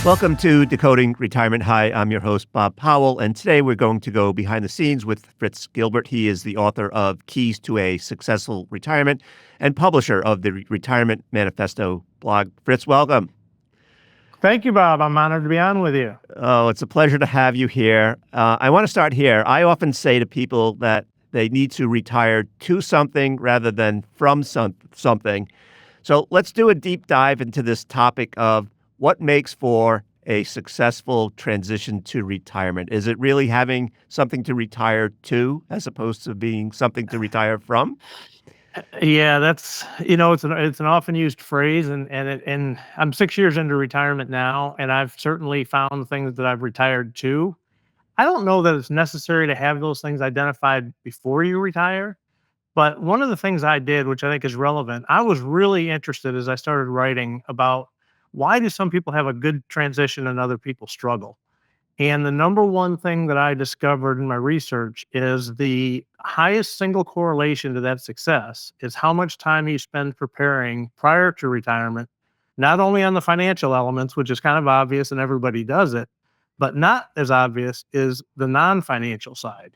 Welcome to Decoding Retirement. Hi, I'm your host, Bob Powell, and today we're going to go behind the scenes with Fritz Gilbert. He is the author of Keys to a Successful Retirement and publisher of the Retirement Manifesto blog. Fritz, welcome. Thank you, Bob. I'm honored to be on with you. Oh, it's a pleasure to have you here. I want to start here. I often say to people that they need to retire to something rather than from something. So let's do a deep dive into this topic of what makes for a successful transition to retirement. Is it really having something to retire to as opposed to being something to retire from? Yeah, that's it's an often used phrase, and I'm 6 years into retirement now, and I've certainly found things that I've retired to. I don't know that it's necessary to have those things identified before you retire, but one of the things I did, which I think is relevant, I was really interested as I started writing about why do some people have a good transition and other people struggle. And the number one thing that I discovered in my research is the highest single correlation to that success is how much time you spend preparing prior to retirement, not only on the financial elements, which is kind of obvious and everybody does it, but not as obvious is the non financial side.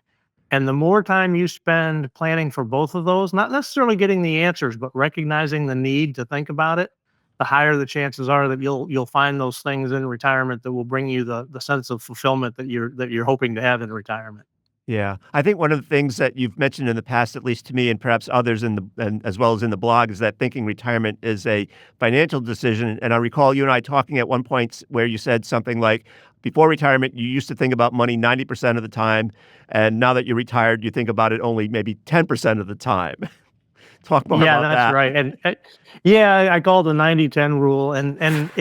And the more time you spend planning for both of those, not necessarily getting the answers, but recognizing the need to think about it, the higher the chances are that you'll find those things in retirement that will bring you the sense of fulfillment that you're hoping to have in retirement. Yeah. I think one of the things that you've mentioned in the past, at least to me and perhaps others and as well as in the blog, is that thinking retirement is a financial decision. And I recall you and I talking at one point where you said something like, before retirement, you used to think about money 90% of the time. And now that you're retired, you think about it only maybe 10% of the time. Talk more Yeah, about that's that. right. And yeah, I call it the 90-10 rule. And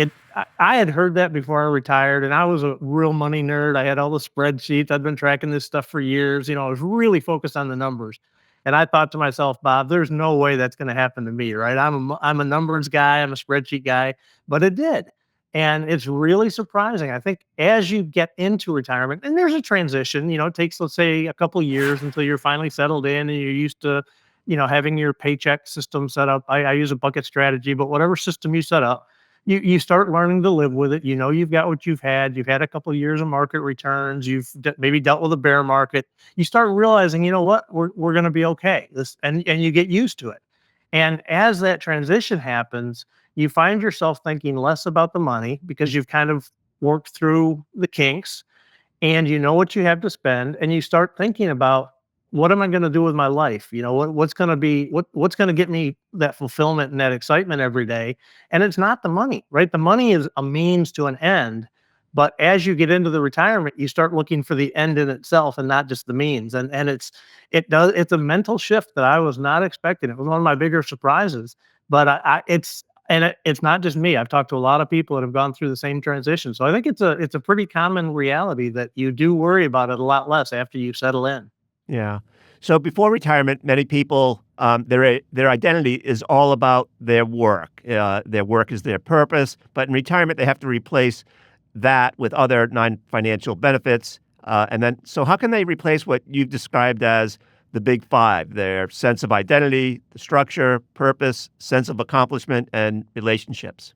I had heard that before I retired, and I was a real money nerd. I had all the spreadsheets. I'd been tracking this stuff for years. I was really focused on the numbers. And I thought to myself, Bob, there's no way that's going to happen to me, right? I'm a numbers guy, I'm a spreadsheet guy, but it did. And it's really surprising. I think as you get into retirement, and there's a transition, it takes, let's say, a couple years until you're finally settled in and you're used to having your paycheck system set up. I use a bucket strategy, but whatever system you set up, you start learning to live with it. You've got what you've had. You've had a couple of years of market returns. You've maybe dealt with a bear market. You start realizing, you know what, we're going to be okay. And you get used to it. And as that transition happens, you find yourself thinking less about the money because you've kind of worked through the kinks and you know what you have to spend, and you start thinking about what am I going to do with my life? What's going to be what's going to get me that fulfillment and that excitement every day? And it's not the money, right? The money is a means to an end, but as you get into the retirement, you start looking for the end in itself and not just the means. And it's a mental shift that I was not expecting. It was one of my bigger surprises, but it's not just me. I've talked to a lot of people that have gone through the same transition. So I think it's a pretty common reality that you do worry about it a lot less after you settle in. Yeah. So before retirement, many people, their identity is all about their work. Their work is their purpose. But in retirement, they have to replace that with other non-financial benefits. So how can they replace what you've described as the big five, their sense of identity, the structure, purpose, sense of accomplishment, and relationships?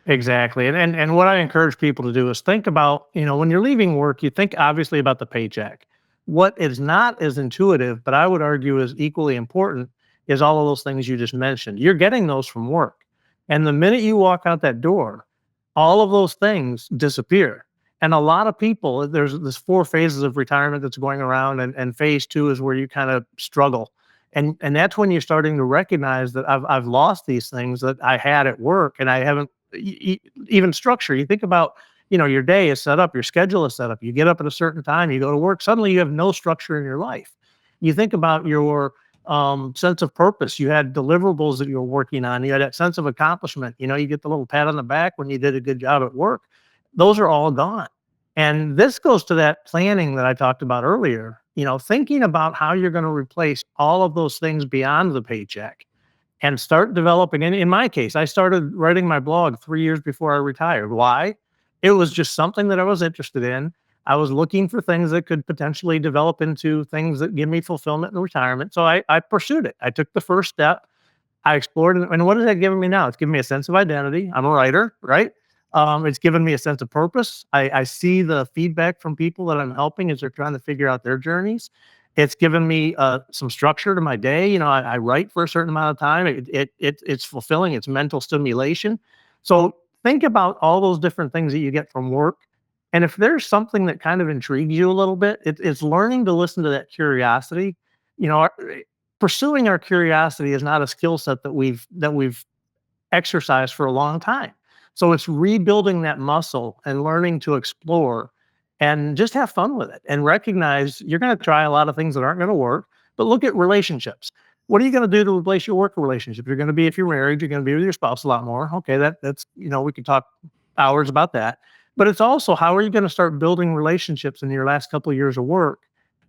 Exactly. And what I encourage people to do is think about, when you're leaving work, you think obviously about the paycheck. What is not as intuitive, but I would argue is equally important, is all of those things you just mentioned. You're getting those from work. And the minute you walk out that door, all of those things disappear. And a lot of people, there's 4 phases of retirement that's going around, and phase 2 is where you kind of struggle. And that's when you're starting to recognize that I've lost these things that I had at work, and I haven't even structure. You think about, your day is set up, your schedule is set up. You get up at a certain time, you go to work. Suddenly, you have no structure in your life. You think about your sense of purpose. You had deliverables that you were working on. You had that sense of accomplishment. You get the little pat on the back when you did a good job at work. Those are all gone. And this goes to that planning that I talked about earlier. Thinking about how you're going to replace all of those things beyond the paycheck and start developing. And in my case, I started writing my blog 3 years before I retired. Why? It was just something that I was interested in. I was looking for things that could potentially develop into things that give me fulfillment in retirement. So I pursued it. I took the first step. I explored it. And what is that giving me now? It's giving me a sense of identity. I'm a writer, right? It's given me a sense of purpose. I see the feedback from people that I'm helping as they're trying to figure out their journeys. It's given me some structure to my day. I write for a certain amount of time. It's fulfilling. It's mental stimulation. So think about all those different things that you get from work. And if there's something that kind of intrigues you a little bit, it's learning to listen to that curiosity. Pursuing our curiosity is not a skill set that we've exercised for a long time. So it's rebuilding that muscle and learning to explore and just have fun with it and recognize you're going to try a lot of things that aren't going to work. But look at relationships. What are you going to do to replace your work relationship? You're going to be, if you're married, you're going to be with your spouse a lot more. Okay, that's we could talk hours about that. But it's also, how are you going to start building relationships in your last couple of years of work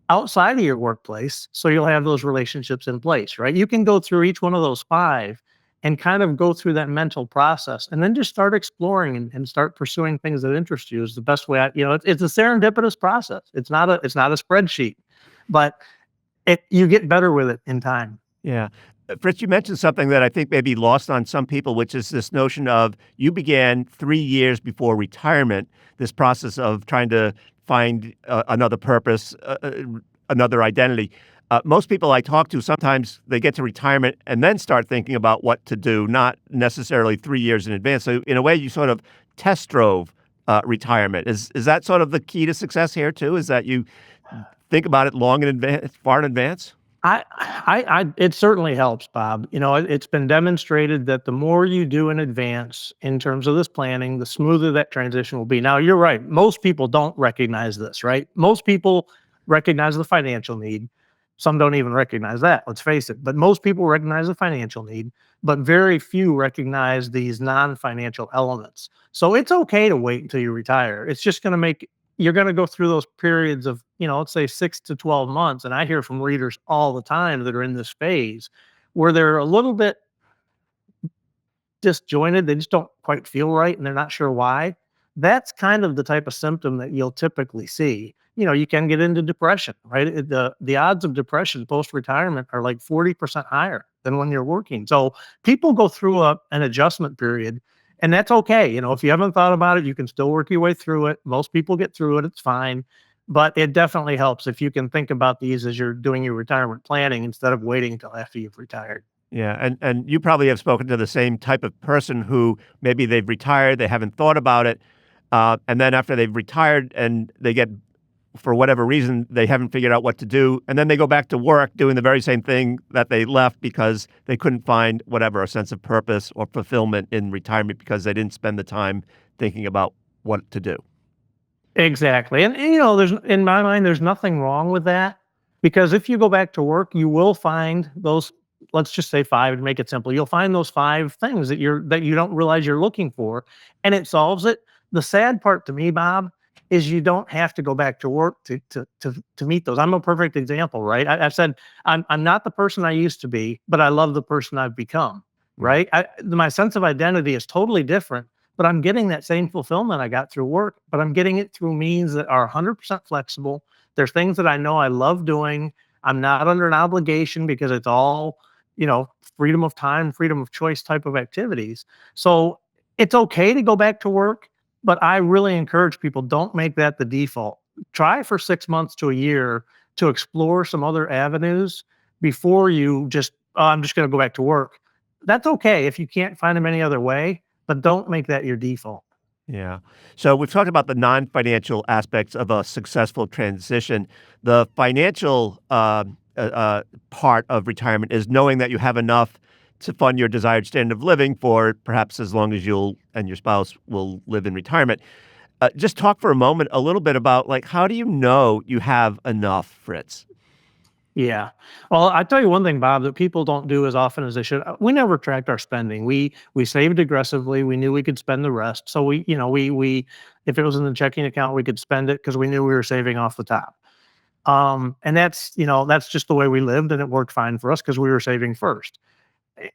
outside of your workplace, so you'll have those relationships in place, right? You can go through each one of those five and kind of go through that mental process, and then just start exploring and start pursuing things that interest you is the best way. It's a serendipitous process. It's not a spreadsheet, but you get better with it in time. Yeah. Fritz, you mentioned something that I think may be lost on some people, which is this notion of you began 3 years before retirement, this process of trying to find another purpose, another identity. Most people I talk to, sometimes they get to retirement and then start thinking about what to do, not necessarily 3 years in advance. So in a way, you sort of test drove retirement. Is that sort of the key to success here too? Is that you think about it long in advance, far in advance? It certainly helps, Bob. It's been demonstrated that the more you do in advance in terms of this planning, the smoother that transition will be. Now, you're right. Most people don't recognize this, right? Most people recognize the financial need. Some don't even recognize that, let's face it. But most people recognize the financial need, but very few recognize these non-financial elements. So it's okay to wait until you retire. It's just going to make you're going to go through those periods of, let's say 6 to 12 months. And I hear from readers all the time that are in this phase where they're a little bit disjointed. They just don't quite feel right and they're not sure why. That's kind of the type of symptom that you'll typically see. You can get into depression, right? The odds of depression post retirement are like 40% higher than when you're working. So people go through an adjustment period, and that's okay. If you haven't thought about it, you can still work your way through it. Most people get through it. It's fine. But it definitely helps if you can think about these as you're doing your retirement planning instead of waiting until after you've retired. Yeah, and you probably have spoken to the same type of person who maybe they've retired, they haven't thought about it, and then after they've retired and they get, for whatever reason, they haven't figured out what to do, and then they go back to work doing the very same thing that they left because they couldn't find whatever, a sense of purpose or fulfillment in retirement because they didn't spend the time thinking about what to do. Exactly. And there's in my mind, there's nothing wrong with that, because if you go back to work, you will find those, let's just say five and make it simple. You'll find those five things that you don't realize you're looking for, and it solves it. The sad part to me, Bob, is you don't have to go back to work to meet those. I'm a perfect example, right? I've said I'm not the person I used to be, but I love the person I've become, right? My sense of identity is totally different, but I'm getting that same fulfillment I got through work, but I'm getting it through means that are 100% flexible. There's things that I know I love doing. I'm not under an obligation because it's all, freedom of time, freedom of choice type of activities. So it's okay to go back to work, but I really encourage people, don't make that the default. Try for 6 months to a year to explore some other avenues before you just, oh, I'm just going to go back to work. That's okay if you can't find them any other way, but don't make that your default. Yeah. So we've talked about the non-financial aspects of a successful transition. The financial part of retirement is knowing that you have enough to fund your desired standard of living for perhaps as long as you'll and your spouse will live in retirement. Just talk for a moment a little bit about, like, how do you know you have enough, Fritz? Yeah. Well, I tell you one thing, Bob, that people don't do as often as they should. We never tracked our spending. We saved aggressively. We knew we could spend the rest. So we if it was in the checking account, we could spend it because we knew we were saving off the top. And that's just the way we lived, and it worked fine for us because we were saving first.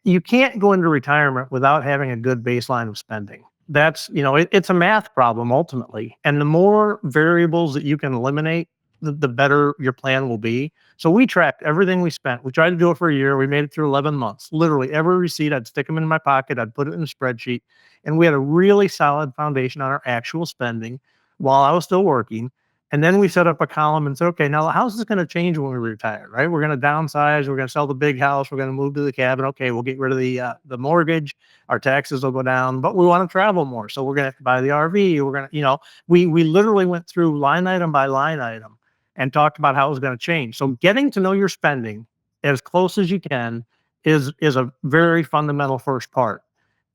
You can't go into retirement without having a good baseline of spending. It's a math problem ultimately. And the more variables that you can eliminate the better your plan will be. So we tracked everything we spent. We tried to do it for a year. We made it through 11 months. Literally every receipt, I'd stick them in my pocket. I'd put it in a spreadsheet. And we had a really solid foundation on our actual spending while I was still working. And then we set up a column and said, okay, now how's this going to change when we retire, right? We're going to downsize. We're going to sell the big house. We're going to move to the cabin. Okay, we'll get rid of the mortgage. Our taxes will go down, but we want to travel more. So we're going to have to buy the RV. We're going to, we literally went through line item by line item and talked about how it was going to change. So getting to know your spending as close as you can is a very fundamental first part.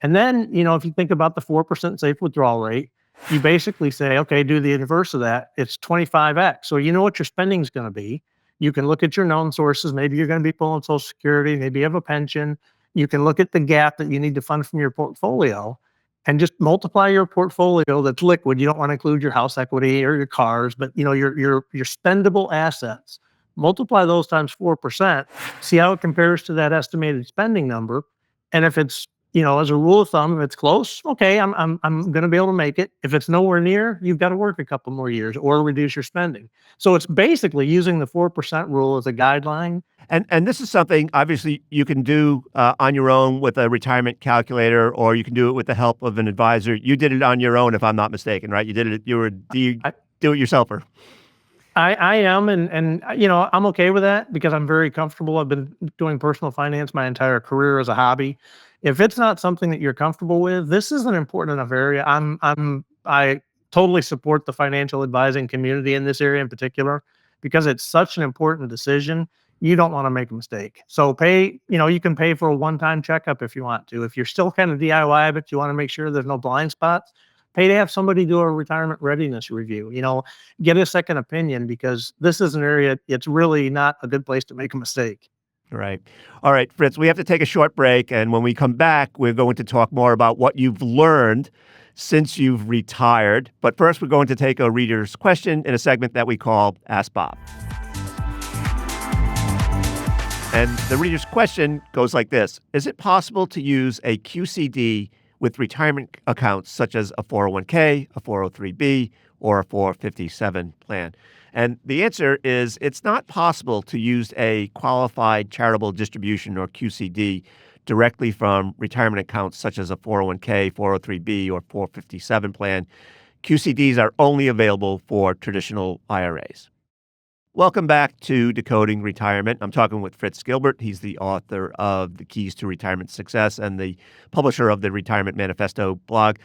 And then, if you think about the 4% safe withdrawal rate, you basically say, okay, do the inverse of that. It's 25x. So you know what your spending is going to be. You can look at your known sources. Maybe you're going to be pulling Social Security. Maybe you have a pension. You can look at the gap that you need to fund from your portfolio and just multiply your portfolio that's liquid. You don't want to include your house equity or your cars, but your spendable assets. Multiply those times 4%. See how it compares to that estimated spending number. And if it's as a rule of thumb, if it's close, okay, I'm going to be able to make it. If it's nowhere near, you've got to work a couple more years or reduce your spending. So it's basically using the 4% rule as a guideline. And this is something obviously you can do on your own with a retirement calculator, or you can do it with the help of an advisor. You did it on your own, if I'm not mistaken, right? You did it. You were do-it-yourselfer. I am, and I'm okay with that because I'm very comfortable. I've been doing personal finance my entire career as a hobby. If it's not something that you're comfortable with, this is an important enough area. I totally support the financial advising community in this area in particular because it's such an important decision. You don't want to make a mistake. So you can pay for a one-time checkup if you want to. If you're still kind of DIY, but you want to make sure there's no blind spots, pay to have somebody do a retirement readiness review. Get a second opinion because this is an area, it's really not a good place to make a mistake. Right. All right, Fritz, we have to take a short break. And when we come back, we're going to talk more about what you've learned since you've retired. But first, we're going to take a reader's question in a segment that we call Ask Bob. And the reader's question goes like this. Is it possible to use a QCD with retirement accounts such as a 401k, a 403b, or a 457 plan? And the answer is it's not possible to use a qualified charitable distribution or QCD directly from retirement accounts such as a 401k, 403b, or 457 plan. QCDs are only available for traditional IRAs. Welcome back to Decoding Retirement. I'm talking with Fritz Gilbert. He's the author of The Keys to Retirement Success and the publisher of the Retirement Manifesto blog.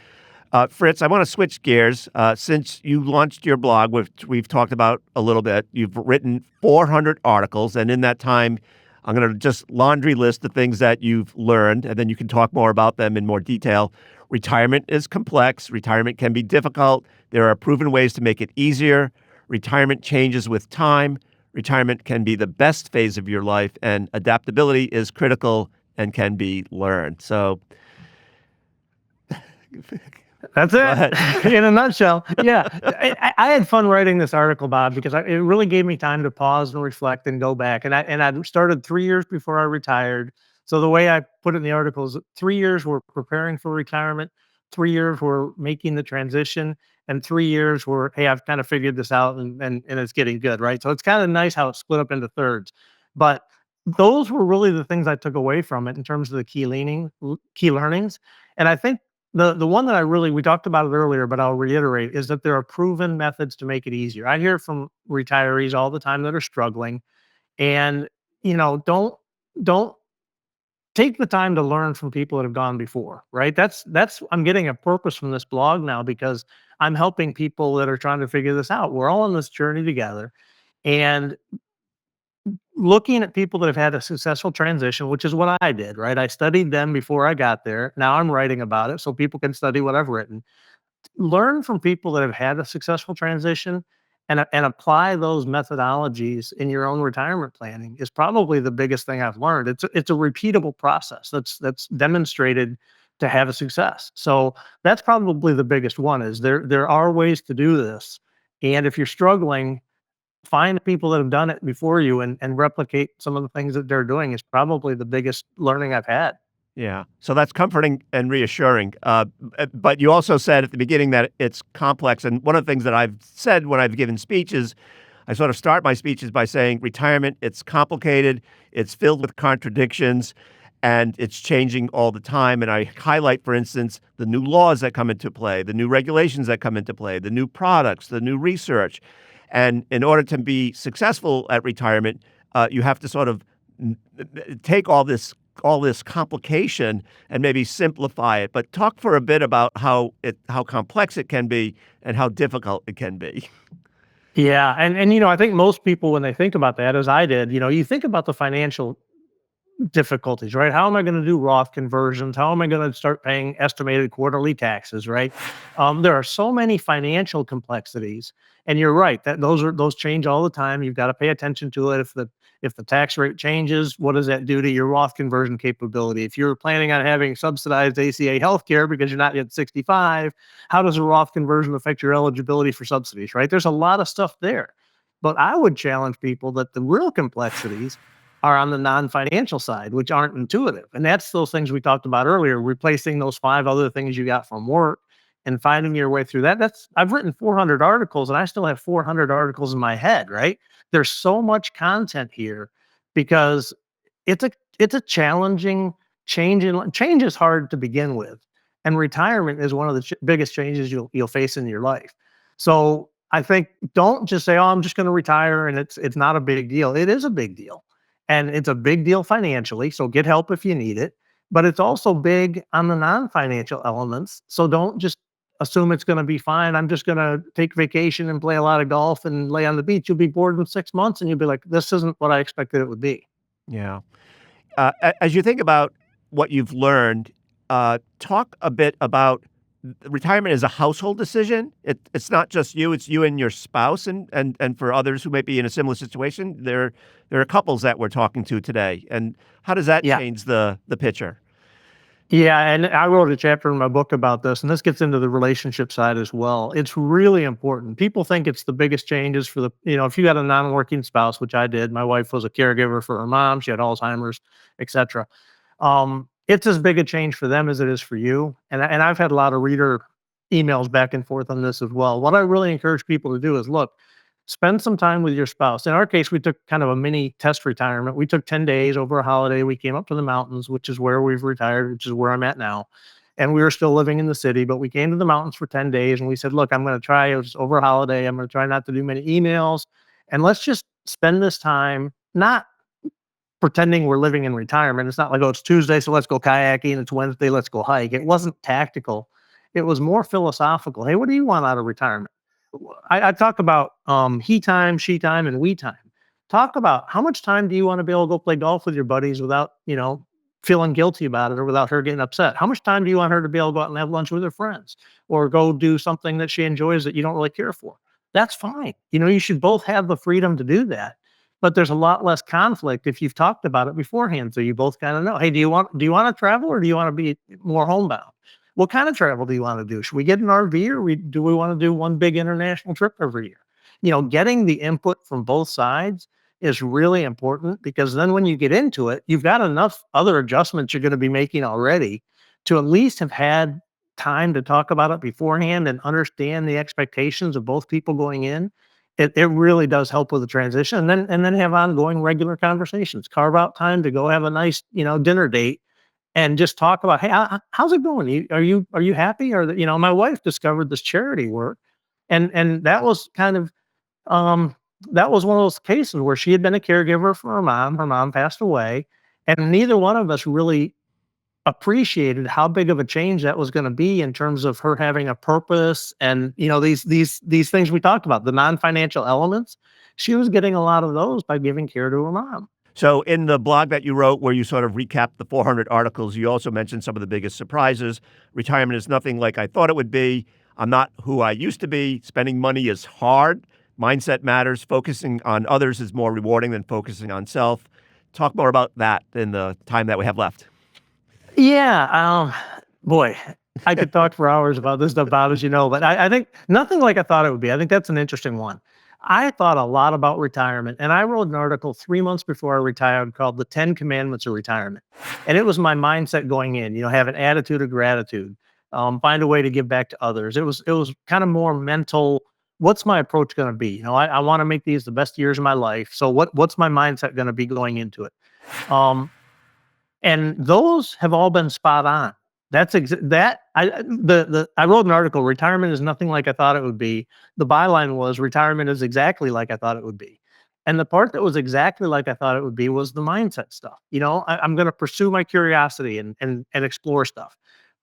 Fritz, I want to switch gears. Since you launched your blog, which we've talked about a little bit, you've written 400 articles, and in that time, I'm going to just laundry list the things that you've learned, and then you can talk more about them in more detail. Retirement is complex. Retirement can be difficult. There are proven ways to make it easier. Retirement changes with time. Retirement can be the best phase of your life, and adaptability is critical and can be learned. So that's it in a nutshell. Yeah. I had fun writing this article, Bob, because it really gave me time to pause and reflect and go back. And I started 3 years before I retired. So the way I put it in the article is 3 years we're preparing for retirement, 3 years we're making the transition, and 3 years were, hey, I've kind of figured this out and it's getting good, right? So it's kind of nice how it's split up into thirds. But those were really the things I took away from it in terms of the key learnings. And I think the one that we talked about it earlier, but I'll reiterate, is that there are proven methods to make it easier. I hear from retirees all the time that are struggling, and don't take the time to learn from people that have gone before, right? That's I'm getting a purpose from this blog now because I'm helping people that are trying to figure this out. We're all on this journey together, and looking at people that have had a successful transition, which is what I did, right? I studied them before I got there. Now I'm writing about it so people can study what I've written. Learn from people that have had a successful transition and apply those methodologies in your own retirement planning is probably the biggest thing I've learned. It's a repeatable process that's demonstrated to have a success. So that's probably the biggest one is there are ways to do this. And if you're struggling, find people that have done it before you and replicate some of the things that they're doing is probably the biggest learning I've had. Yeah. So that's comforting and reassuring. But you also said at the beginning that it's complex. And one of the things that I've said when I've given speeches, I sort of start my speeches by saying retirement, it's complicated, it's filled with contradictions, and it's changing all the time. And I highlight, for instance, the new laws that come into play, the new regulations that come into play, the new products, the new research. And in order to be successful at retirement, you have to sort of take all this complication and maybe simplify it. But talk for a bit about how complex it can be and how difficult it can be. Yeah, and I think most people when they think about that, as I did, you think about the financial difficulties, right? How am I going to do Roth conversions? How am I going to start paying estimated quarterly taxes, right? There are so many financial complexities, and you're right that those change all the time. You've got to pay attention to it. If the tax rate changes, what does that do to your Roth conversion capability? If you're planning on having subsidized ACA healthcare because you're not yet 65, how does a Roth conversion affect your eligibility for subsidies, right? There's a lot of stuff there. But I would challenge people that the real complexities are on the non-financial side, which aren't intuitive. And that's those things we talked about earlier, replacing those 5 other things you got from work and finding your way through that. I've written 400 articles and I still have 400 articles in my head, right? There's so much content here because it's a challenging change. Change is hard to begin with, and retirement is one of the biggest changes you'll face in your life. So I think don't just say, "Oh, I'm just going to retire," and it's not a big deal. It is a big deal, and it's a big deal financially. So get help if you need it, but it's also big on the non-financial elements. So don't just assume it's going to be fine. I'm just going to take vacation and play a lot of golf and lay on the beach. You'll be bored in 6 months, and you'll be like, "This isn't what I expected it would be." Yeah. As you think about what you've learned, talk a bit about retirement as a household decision. It's not just you; it's you and your spouse, and for others who may be in a similar situation. There are couples that we're talking to today, and how does that Yeah. change the picture? Yeah, and I wrote a chapter in my book about this, and this gets into the relationship side as well. It's really important. People think it's the biggest changes for if you got a non-working spouse, which I did. My wife was a caregiver for her mom. She had Alzheimer's, etc. It's as big a change for them as it is for you. And I've had a lot of reader emails back and forth on this as well. What I really encourage people to do is look, spend some time with your spouse. In our case, we took kind of a mini test retirement. We took 10 days over a holiday. We came up to the mountains, which is where we've retired, which is where I'm at now. And we were still living in the city, but we came to the mountains for 10 days and we said, look, I'm going to try, it was over a holiday. I'm going to try not to do many emails. And let's just spend this time not pretending we're living in retirement. It's not like, oh, it's Tuesday, so let's go kayaking. It's Wednesday, let's go hike. It wasn't tactical. It was more philosophical. Hey, what do you want out of retirement? I talk about he time, she time, and we time. Talk about how much time do you want to be able to go play golf with your buddies without, feeling guilty about it or without her getting upset? How much time do you want her to be able to go out and have lunch with her friends or go do something that she enjoys that you don't really care for? That's fine. You should both have the freedom to do that. But there's a lot less conflict if you've talked about it beforehand. So you both kind of know, hey, do you want to travel or do you want to be more homebound? What kind of travel do you want to do? Should we get an RV or do we want to do one big international trip every year? Getting the input from both sides is really important because then when you get into it, you've got enough other adjustments you're going to be making already to at least have had time to talk about it beforehand and understand the expectations of both people going in. It really does help with the transition and then have ongoing regular conversations. Carve out time to go have a nice, dinner date and just talk about, hey, how's it going? Are you happy? Or my wife discovered this charity work, and that was kind of that was one of those cases where she had been a caregiver for her mom. Her mom passed away, and neither one of us really appreciated how big of a change that was going to be in terms of her having a purpose and these things we talked about, the non-financial elements. She was getting a lot of those by giving care to her mom. So in the blog that you wrote where you sort of recapped the 400 articles, you also mentioned some of the biggest surprises. Retirement is nothing like I thought it would be. I'm not who I used to be. Spending money is hard. Mindset matters. Focusing on others is more rewarding than focusing on self. Talk more about that in the time that we have left. Yeah, boy, I could talk for hours about this stuff, Bob, as you know, but I think nothing like I thought it would be. I think that's an interesting one. I thought a lot about retirement, and I wrote an article 3 months before I retired called "The 10 Commandments of Retirement," and it was my mindset going in. Have an attitude of gratitude, find a way to give back to others. It was kind of more mental what's my approach going to be? I want to make these the best years of my life. So what's my mindset going to be going into it? And those have all been spot on. I wrote an article, Retirement is nothing like I thought it would be. The byline was, retirement is exactly like I thought it would be. And the part that was exactly like I thought it would be was the mindset stuff. I'm going to pursue my curiosity and explore stuff.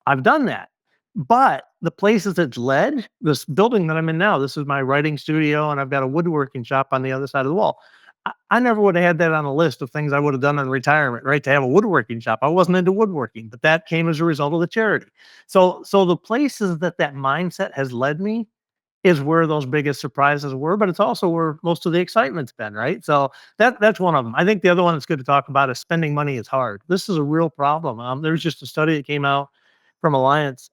I've done that. But the places it's led, this building that I'm in now, this is my writing studio, and I've got a woodworking shop on the other side of the wall. I never would have had that on a list of things I would have done in retirement, right? To have a woodworking shop. I wasn't into woodworking, but that came as a result of the charity. So the places that mindset has led me is where those biggest surprises were, but it's also where most of the excitement's been, right? So that's one of them. I think the other one that's good to talk about is spending money is hard. This is a real problem. There's just a study that came out from Alliance,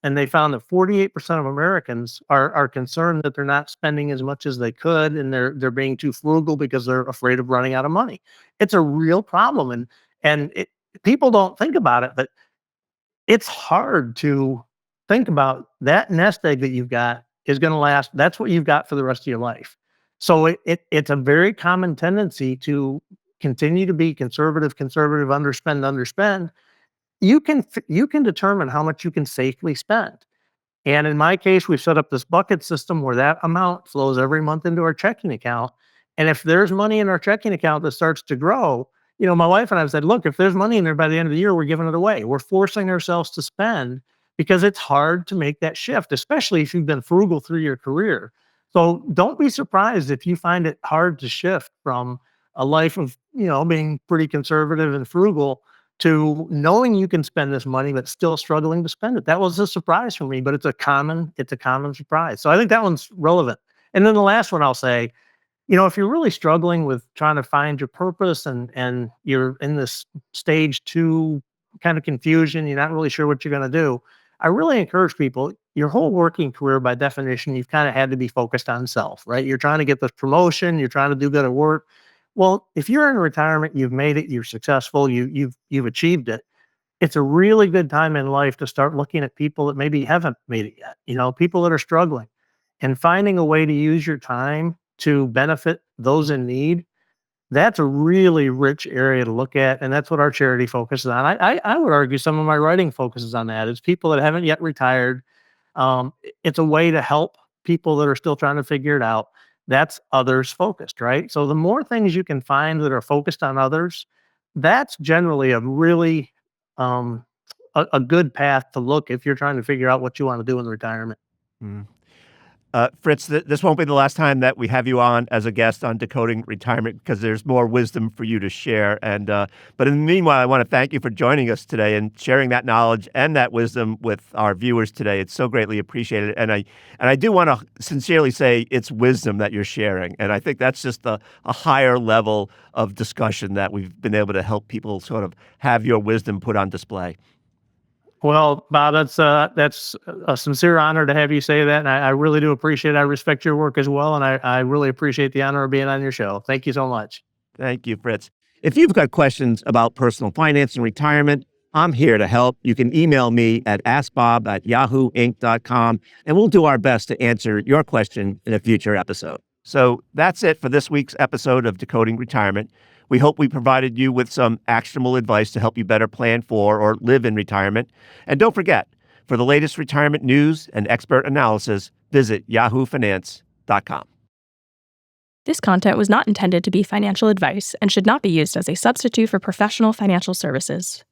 and they found that 48% of Americans are concerned that they're not spending as much as they could, and they're being too frugal because they're afraid of running out of money. It's a real problem, and people don't think about it, but it's hard to think about that nest egg that you've got is going to last. That's what you've got for the rest of your life. So it's a very common tendency to continue to be conservative, underspend. You can determine how much you can safely spend. And in my case, we've set up this bucket system where that amount flows every month into our checking account. And if there's money in our checking account that starts to grow, my wife and I have said, look, if there's money in there by the end of the year, we're giving it away. We're forcing ourselves to spend because it's hard to make that shift, especially if you've been frugal through your career. So don't be surprised if you find it hard to shift from a life of, being pretty conservative and frugal to knowing you can spend this money but still struggling to spend it. That was a surprise for me, but it's a common surprise. So I think that one's relevant. And then the last one I'll say, if you're really struggling with trying to find your purpose and you're in this stage 2 kind of confusion, you're not really sure what you're going to do, I really encourage people, your whole working career, by definition, you've kind of had to be focused on self, right? You're trying to get this promotion, you're trying to do good at work. Well, if you're in retirement, you've made it, you're successful, you've achieved it. It's a really good time in life to start looking at people that maybe haven't made it yet, people that are struggling, and finding a way to use your time to benefit those in need. That's a really rich area to look at, and that's what our charity focuses on. I would argue some of my writing focuses on that. It's people that haven't yet retired. It's a way to help people that are still trying to figure it out. That's others focused, right? So the more things you can find that are focused on others, that's generally a really a good path to look if you're trying to figure out what you want to do in retirement. Mm. Fritz, this won't be the last time that we have you on as a guest on Decoding Retirement, because there's more wisdom for you to share. And but in the meanwhile, I want to thank you for joining us today and sharing that knowledge and that wisdom with our viewers today. It's so greatly appreciated. And I do want to sincerely say it's wisdom that you're sharing. And I think that's just a higher level of discussion that we've been able to help people sort of have your wisdom put on display. Well, Bob, that's a sincere honor to have you say that, and I really do appreciate it. I respect your work as well, and I really appreciate the honor of being on your show. Thank you so much. Thank you, Fritz. If you've got questions about personal finance and retirement, I'm here to help. You can email me at askbob@yahooinc.com, and we'll do our best to answer your question in a future episode. So that's it for this week's episode of Decoding Retirement. We hope we provided you with some actionable advice to help you better plan for or live in retirement. And don't forget, for the latest retirement news and expert analysis, visit yahoofinance.com. This content was not intended to be financial advice and should not be used as a substitute for professional financial services.